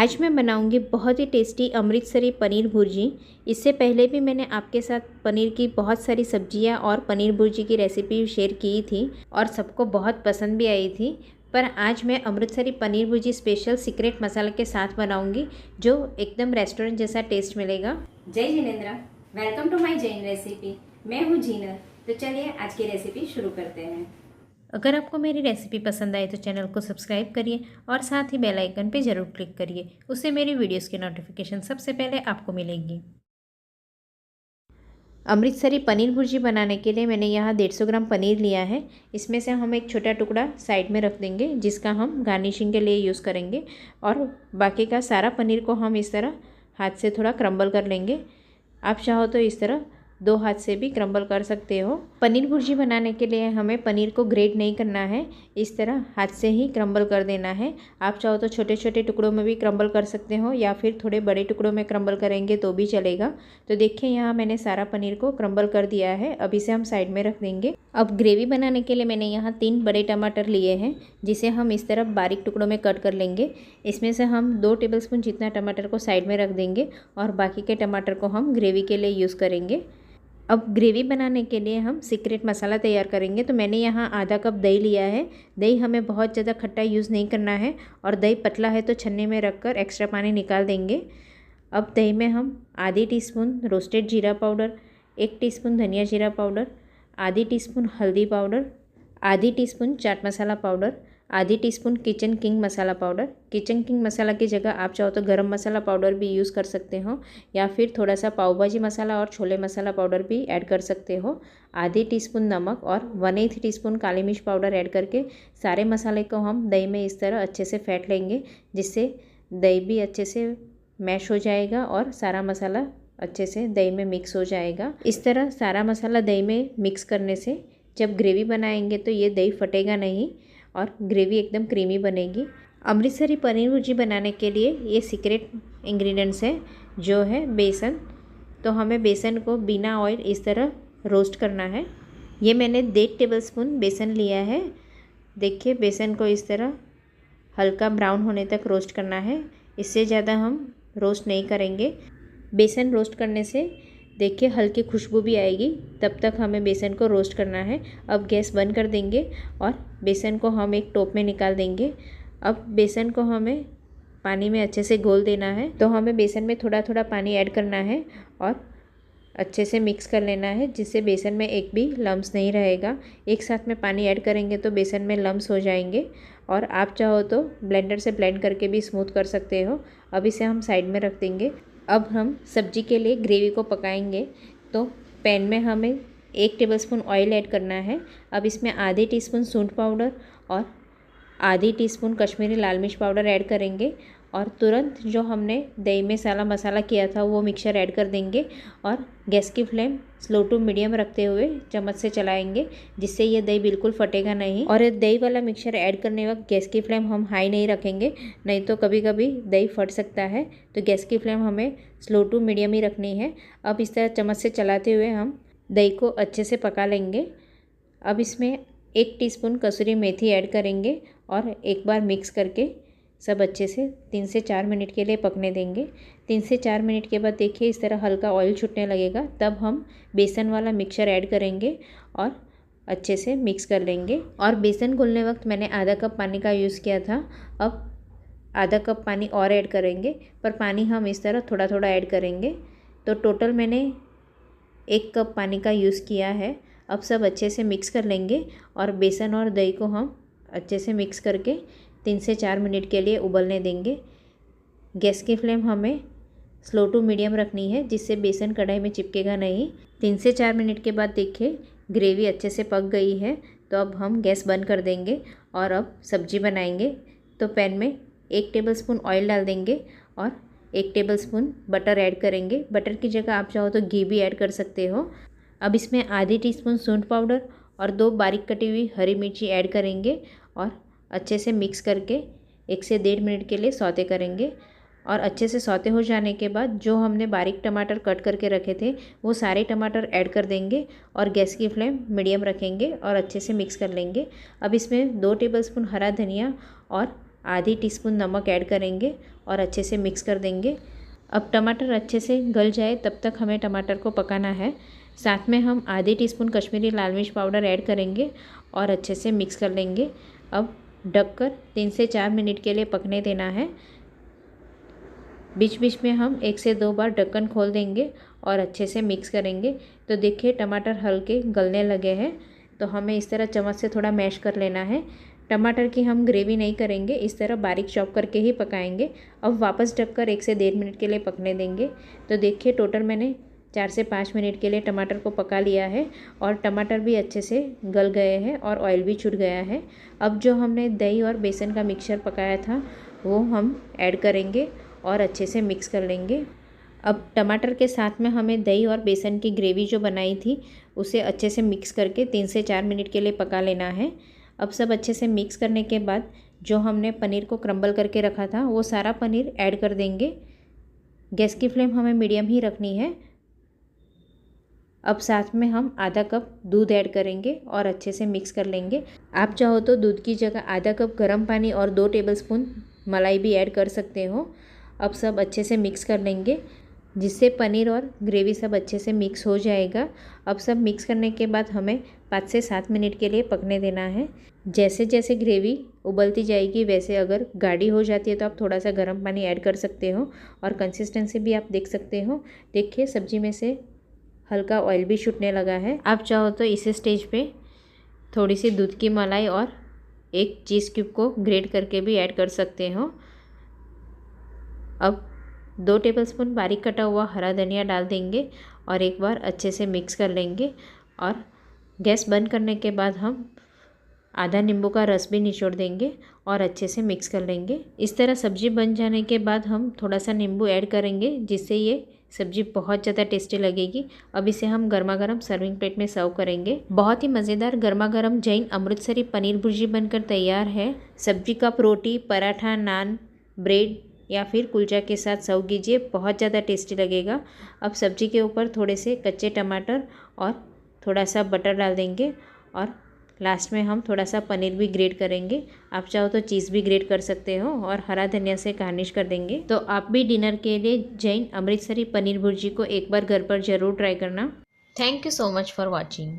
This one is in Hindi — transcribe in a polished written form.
आज मैं बनाऊंगी बहुत ही टेस्टी अमृतसरी पनीर भुर्जी। इससे पहले भी मैंने आपके साथ पनीर की बहुत सारी सब्जियां और पनीर भुर्जी की रेसिपी शेयर की थी और सबको बहुत पसंद भी आई थी। पर आज मैं अमृतसरी पनीर भुर्जी स्पेशल सीक्रेट मसाला के साथ बनाऊंगी जो एकदम रेस्टोरेंट जैसा टेस्ट मिलेगा। जय Jinendra, welcome to my Jain recipe. मैं हूँ जीनर। तो चलिए आज की रेसिपी शुरू करते हैं। अगर आपको मेरी रेसिपी पसंद आए तो चैनल को सब्सक्राइब करिए और साथ ही बेल आइकन पे ज़रूर क्लिक करिए, उससे मेरी वीडियोस की नोटिफिकेशन सबसे पहले आपको मिलेगी। अमृतसरी पनीर भुर्जी बनाने के लिए मैंने यहाँ 150 ग्राम पनीर लिया है। इसमें से हम एक छोटा टुकड़ा साइड में रख देंगे जिसका हम गार्निशिंग के लिए यूज़ करेंगे और बाकी का सारा पनीर को हम इस तरह हाथ से थोड़ा क्रम्बल कर लेंगे। आप चाहो तो इस तरह 2 हाथ से भी क्रम्बल कर सकते हो। पनीर भुर्जी बनाने के लिए हमें पनीर को ग्रेट नहीं करना है, इस तरह हाथ से ही क्रम्बल कर देना है। आप चाहो तो छोटे छोटे टुकड़ों में भी क्रम्बल कर सकते हो या फिर थोड़े बड़े टुकड़ों में क्रम्बल करेंगे तो भी चलेगा। तो देखिए यहाँ मैंने सारा पनीर को क्रम्बल कर दिया है। अब इसे हम साइड में रख देंगे। अब ग्रेवी बनाने के लिए मैंने यहाँ 3 बड़े टमाटर लिए हैं जिसे हम इस तरह बारीक टुकड़ों में कट कर लेंगे। इसमें से हम 2 टेबलस्पून जितना टमाटर को साइड में रख देंगे और बाकी के टमाटर को हम ग्रेवी के लिए यूज़ करेंगे। अब ग्रेवी बनाने के लिए हम सीक्रेट मसाला तैयार करेंगे। तो मैंने यहाँ आधा कप दही लिया है। दही हमें बहुत ज़्यादा खट्टा यूज़ नहीं करना है और दही पतला है तो छन्ने में रखकर एक्स्ट्रा पानी निकाल देंगे। अब दही में हम आधी टीस्पून रोस्टेड जीरा पाउडर, 1 टीस्पून धनिया जीरा पाउडर, आधी टीस्पून हल्दी पाउडर, आधी टीस्पून चाट मसाला पाउडर, आधी टीस्पून किचन किंग मसाला पाउडर। किचन किंग मसाला की जगह आप चाहो तो गरम मसाला पाउडर भी यूज़ कर सकते हो या फिर थोड़ा सा पाव भाजी मसाला और छोले मसाला पाउडर भी ऐड कर सकते हो। आधी टीस्पून नमक और 1/8 टीस्पून काली मिर्च पाउडर ऐड करके सारे मसाले को हम दही में इस तरह अच्छे से फेंट लेंगे जिससे दही भी अच्छे से मैश हो जाएगा और सारा मसाला अच्छे से दही में मिक्स हो जाएगा। इस तरह सारा मसाला दही में मिक्स करने से जब ग्रेवी बनाएंगे तो ये दही फटेगा नहीं और ग्रेवी एकदम क्रीमी बनेगी। अमृतसरी पनीर भुर्जी बनाने के लिए ये सीक्रेट इंग्रेडिएंट्स है जो है बेसन। तो हमें बेसन को बिना ऑयल इस तरह रोस्ट करना है। ये मैंने 1.5 टेबलस्पून बेसन लिया है। देखिए बेसन को इस तरह हल्का ब्राउन होने तक रोस्ट करना है, इससे ज़्यादा हम रोस्ट नहीं करेंगे। बेसन रोस्ट करने से देखिए हल्की खुशबू भी आएगी, तब तक हमें बेसन को रोस्ट करना है। अब गैस बंद कर देंगे और बेसन को हम एक टोप में निकाल देंगे। अब बेसन को हमें पानी में अच्छे से घोल देना है। तो हमें बेसन में थोड़ा थोड़ा पानी ऐड करना है और अच्छे से मिक्स कर लेना है जिससे बेसन में एक भी लम्स नहीं रहेगा। एक साथ में पानी ऐड करेंगे तो बेसन में लम्स हो जाएंगे और आप चाहो तो ब्लेंडर से ब्लेंड करके भी स्मूथ कर सकते हो। अब इसे हम साइड में रख देंगे। अब हम सब्जी के लिए ग्रेवी को पकाएंगे। तो पैन में हमें 1 टेबलस्पून ऑयल ऐड करना है। अब इसमें आधी टीस्पून सूंठ पाउडर और आधी टीस्पून कश्मीरी लाल मिर्च पाउडर ऐड करेंगे और तुरंत जो हमने दही में सारा मसाला किया था वो मिक्सचर ऐड कर देंगे और गैस की फ्लेम स्लो टू मीडियम रखते हुए चम्मच से चलाएंगे जिससे ये दही बिल्कुल फटेगा नहीं। और दही वाला मिक्सचर ऐड करने वक्त गैस की फ्लेम हम हाई नहीं रखेंगे, नहीं तो कभी कभी दही फट सकता है। तो गैस की फ्लेम हमें स्लो टू मीडियम ही रखनी है। अब इस तरह चम्मच से चलाते हुए हम दही को अच्छे से पका लेंगे। अब इसमें 1 टीस्पून कसूरी मेथी ऐड करेंगे और एक बार मिक्स करके सब अच्छे से 3 से 4 मिनट के लिए पकने देंगे। 3 से 4 मिनट के बाद देखिए इस तरह हल्का ऑयल छूटने लगेगा, तब हम बेसन वाला मिक्सचर ऐड करेंगे और अच्छे से मिक्स कर लेंगे। और बेसन घुलने वक्त मैंने आधा कप पानी का यूज़ किया था। अब आधा कप पानी और ऐड करेंगे, पर पानी हम इस तरह थोड़ा थोड़ा ऐड करेंगे। तो टोटल मैंने 1 कप पानी का यूज़ किया है। अब सब अच्छे से मिक्स कर लेंगे और बेसन और दही को हम अच्छे से मिक्स करके 3 से 4 मिनट के लिए उबलने देंगे। गैस की फ्लेम हमें स्लो टू मीडियम रखनी है जिससे बेसन कढ़ाई में चिपकेगा नहीं। 3 से 4 मिनट के बाद देखिए ग्रेवी अच्छे से पक गई है। तो अब हम गैस बंद कर देंगे और अब सब्जी बनाएंगे। तो पैन में 1 टेबलस्पून ऑयल डाल देंगे और 1 टेबलस्पून बटर ऐड करेंगे। बटर की जगह आप चाहो तो घी भी ऐड कर सकते हो। अब इसमें आधी टीस्पून सूंठ पाउडर और 2 बारीक कटी हुई हरी मिर्ची ऐड करेंगे और अच्छे से मिक्स करके 1 से 1.5 मिनट के लिए सौते करेंगे। और अच्छे से सौते हो जाने के बाद जो हमने बारीक टमाटर कट करके रखे थे वो सारे टमाटर ऐड कर देंगे और गैस की फ्लेम मीडियम रखेंगे और अच्छे से मिक्स कर लेंगे। अब इसमें 2 टेबलस्पून हरा धनिया और आधी टीस्पून नमक ऐड करेंगे और अच्छे से मिक्स कर देंगे। अब टमाटर अच्छे से गल जाए तब तक हमें टमाटर को पकाना है। साथ में हम आधी टीस्पून कश्मीरी लाल मिर्च पाउडर ऐड करेंगे और अच्छे से मिक्स कर लेंगे। अब ढककर 3 से 4 मिनट के लिए पकने देना है। बीच बीच में हम 1 से 2 बार ढक्कन खोल देंगे और अच्छे से मिक्स करेंगे। तो देखिए टमाटर हल्के गलने लगे हैं, तो हमें इस तरह चम्मच से थोड़ा मैश कर लेना है। टमाटर की हम ग्रेवी नहीं करेंगे, इस तरह बारीक चॉप करके ही पकाएंगे। अब वापस ढककर 1 से 1.5 मिनट के लिए पकने देंगे। तो देखिए टोटल मैंने 4 से 5 मिनट के लिए टमाटर को पका लिया है और टमाटर भी अच्छे से गल गए हैं और ऑयल भी छूट गया है। अब जो हमने दही और बेसन का मिक्सचर पकाया था वो हम ऐड करेंगे और अच्छे से मिक्स कर लेंगे। अब टमाटर के साथ में हमें दही और बेसन की ग्रेवी जो बनाई थी उसे अच्छे से मिक्स करके 3 से 4 मिनट के लिए पका लेना है। अब सब अच्छे से मिक्स करने के बाद जो हमने पनीर को क्रम्बल करके रखा था वो सारा पनीर ऐड कर देंगे। गैस की फ्लेम हमें मीडियम ही रखनी है। अब साथ में हम आधा कप दूध ऐड करेंगे और अच्छे से मिक्स कर लेंगे। आप चाहो तो दूध की जगह आधा कप गर्म पानी और 2 टेबलस्पून मलाई भी ऐड कर सकते हो। अब सब अच्छे से मिक्स कर लेंगे जिससे पनीर और ग्रेवी सब अच्छे से मिक्स हो जाएगा। अब सब मिक्स करने के बाद हमें 5 से 7 मिनट के लिए पकने देना है। जैसे जैसे ग्रेवी उबलती जाएगी वैसे अगर गाढ़ी हो जाती है तो आप थोड़ा सा गर्म पानी ऐड कर सकते हो और कंसिस्टेंसी भी आप देख सकते हो। देखिए सब्जी में से हल्का ऑयल भी छूटने लगा है। आप चाहो तो इस स्टेज पे थोड़ी सी दूध की मलाई और एक चीज़ क्यूब को ग्रेट करके भी ऐड कर सकते हो। अब 2 टेबलस्पून बारीक कटा हुआ हरा धनिया डाल देंगे और एक बार अच्छे से मिक्स कर लेंगे और गैस बंद करने के बाद हम आधा नींबू का रस भी निचोड़ देंगे और अच्छे से मिक्स कर लेंगे। इस तरह सब्ज़ी बन जाने के बाद हम थोड़ा सा नींबू ऐड करेंगे जिससे ये सब्ज़ी बहुत ज़्यादा टेस्टी लगेगी। अब इसे हम गर्मा गर्म सर्विंग प्लेट में सर्व करेंगे। बहुत ही मज़ेदार गर्मा गर्म जैन अमृतसरी पनीर भुर्जी बनकर तैयार है। सब्जी कप रोटी, पराठा, नान, ब्रेड या फिर कुलचा के साथ सर्व कीजिए, बहुत ज़्यादा टेस्टी लगेगा। अब सब्जी के ऊपर थोड़े से कच्चे टमाटर और थोड़ा सा बटर डाल देंगे और लास्ट में हम थोड़ा सा पनीर भी ग्रेट करेंगे। आप चाहो तो चीज़ भी ग्रेट कर सकते हो और हरा धनिया से गार्निश कर देंगे। तो आप भी डिनर के लिए जैन अमृतसरी पनीर भुर्जी को एक बार घर पर ज़रूर ट्राई करना। Thank you so much for watching.